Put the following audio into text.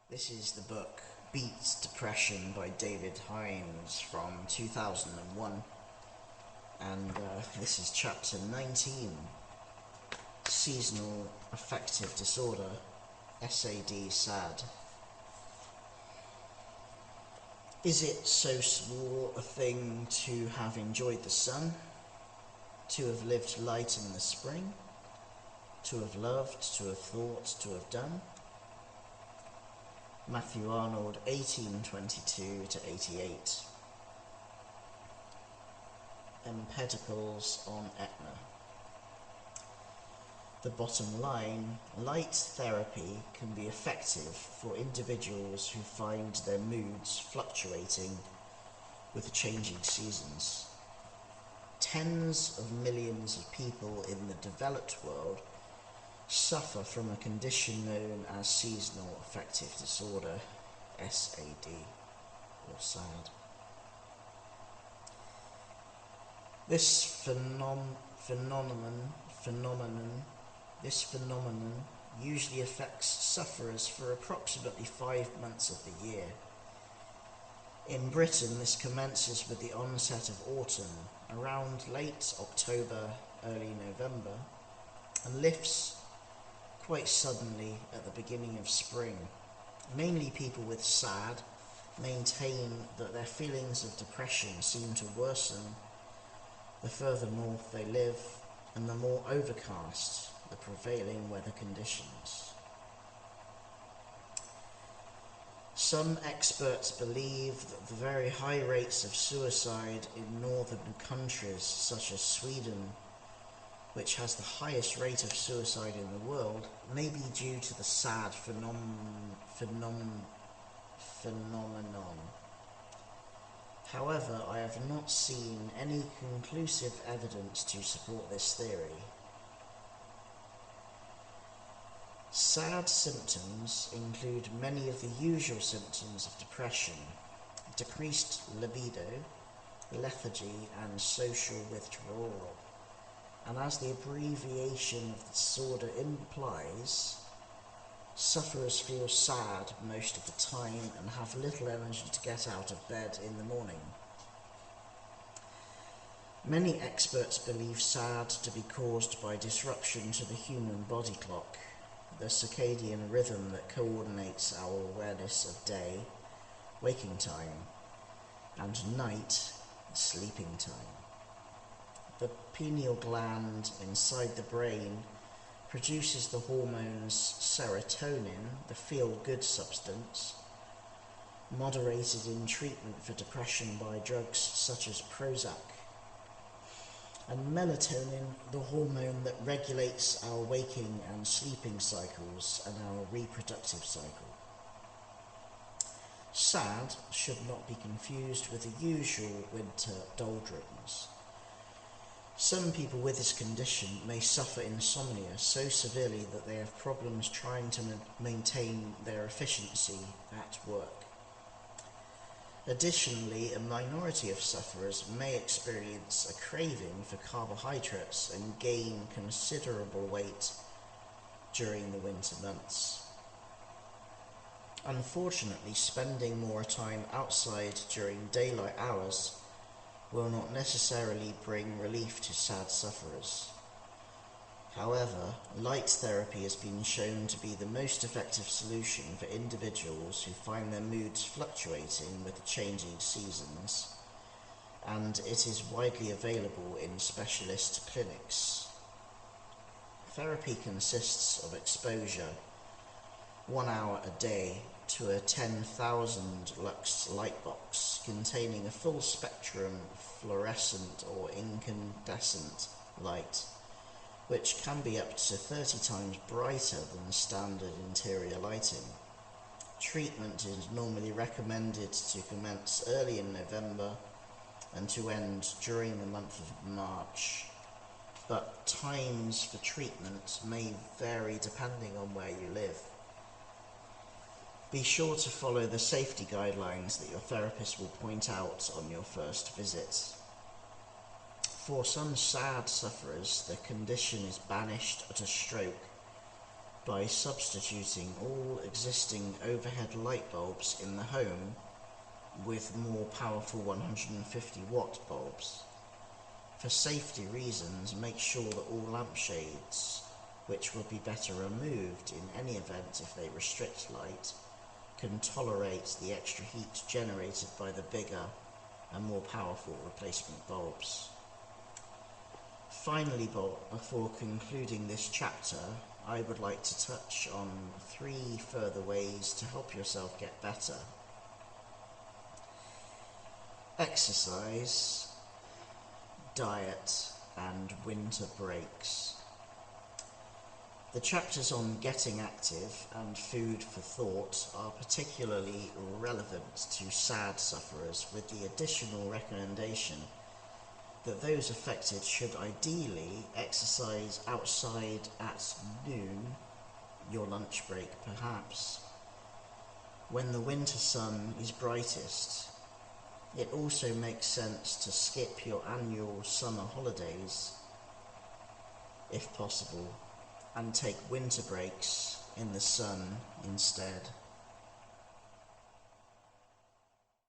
This is the book Beats Depression by David Hinds from 2001, and this is chapter 19, Seasonal Affective Disorder, SAD SAD. Is it so small a thing to have enjoyed the sun, to have lived light in the spring, to have loved, to have thought, to have done? Matthew Arnold, 1822 to 88. Empedocles on Etna. The bottom line, light therapy can be effective for individuals who find their moods fluctuating with the changing seasons. Tens of millions of people in the developed world suffer from a condition known as seasonal affective disorder, SAD, or SAD. This phenomenon usually affects sufferers for approximately 5 months of the year. In Britain, this commences with the onset of autumn, around late October, early November, and lifts quite suddenly at the beginning of spring. Mainly people with SAD maintain that their feelings of depression seem to worsen the further north they live and the more overcast the prevailing weather conditions. Some experts believe that the very high rates of suicide in northern countries such as Sweden, which has the highest rate of suicide in the world, may be due to the SAD phenomenon. However, I have not seen any conclusive evidence to support this theory. SAD symptoms include many of the usual symptoms of depression: decreased libido, lethargy, and social withdrawal. And as the abbreviation of the disorder implies, sufferers feel sad most of the time and have little energy to get out of bed in the morning. Many experts believe SAD to be caused by disruption to the human body clock, the circadian rhythm that coordinates our awareness of day, waking time, and night, sleeping time. The pineal gland inside the brain produces the hormones serotonin, the feel-good substance, moderated in treatment for depression by drugs such as Prozac, and melatonin, the hormone that regulates our waking and sleeping cycles and our reproductive cycle. SAD should not be confused with the usual winter doldrums. Some people with this condition may suffer insomnia so severely that they have problems trying to maintain their efficiency at work. Additionally, a minority of sufferers may experience a craving for carbohydrates and gain considerable weight during the winter months. Unfortunately, spending more time outside during daylight hours will not necessarily bring relief to SAD sufferers. However, light therapy has been shown to be the most effective solution for individuals who find their moods fluctuating with the changing seasons, and it is widely available in specialist clinics. Therapy consists of exposure 1 hour a day to a 10,000 lux light box containing a full spectrum fluorescent or incandescent light, which can be up to 30 times brighter than standard interior lighting. Treatment is normally recommended to commence early in November and to end during the month of March, but times for treatment may vary depending on where you live. Be sure to follow the safety guidelines that your therapist will point out on your first visit. For some SAD sufferers, the condition is banished at a stroke, by substituting all existing overhead light bulbs in the home with more powerful 150 watt bulbs. For safety reasons, make sure that all lampshades, which will be better removed in any event if they restrict light, can tolerate the extra heat generated by the bigger and more powerful replacement bulbs. Finally, before concluding this chapter, I would like to touch on 3 further ways to help yourself get better. Exercise, diet, and winter breaks. The chapters on getting active and food for thought are particularly relevant to SAD sufferers, with the additional recommendation that those affected should ideally exercise outside at noon, your lunch break perhaps, when the winter sun is brightest. It also makes sense to skip your annual summer holidays, if possible, and take winter breaks in the sun instead.